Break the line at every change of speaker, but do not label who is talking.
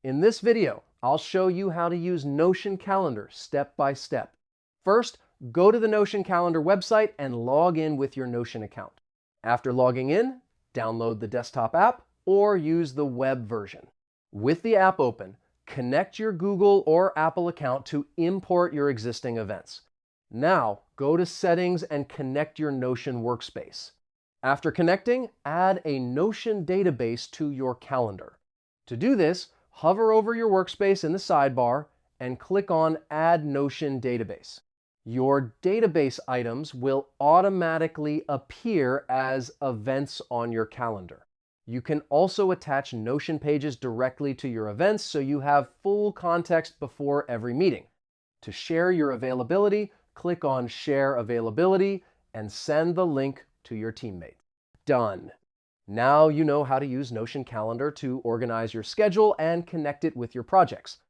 In this video, I'll show you how to use Notion Calendar step by step. First, go to the Notion Calendar website and log in with your Notion account. After logging in, download the desktop app or use the web version. With the app open, connect your Google or Apple account to import your existing events. Now, go to Settings and connect your Notion workspace. After connecting, add a Notion database to your calendar. To do this, hover over your workspace in the sidebar and click on Add Notion Database. Your database items will automatically appear as events on your calendar. You can also attach Notion pages directly to your events so you have full context before every meeting. To share your availability, click on Share Availability and send the link to your teammates. Done. Now you know how to use Notion Calendar to organize your schedule and connect it with your projects.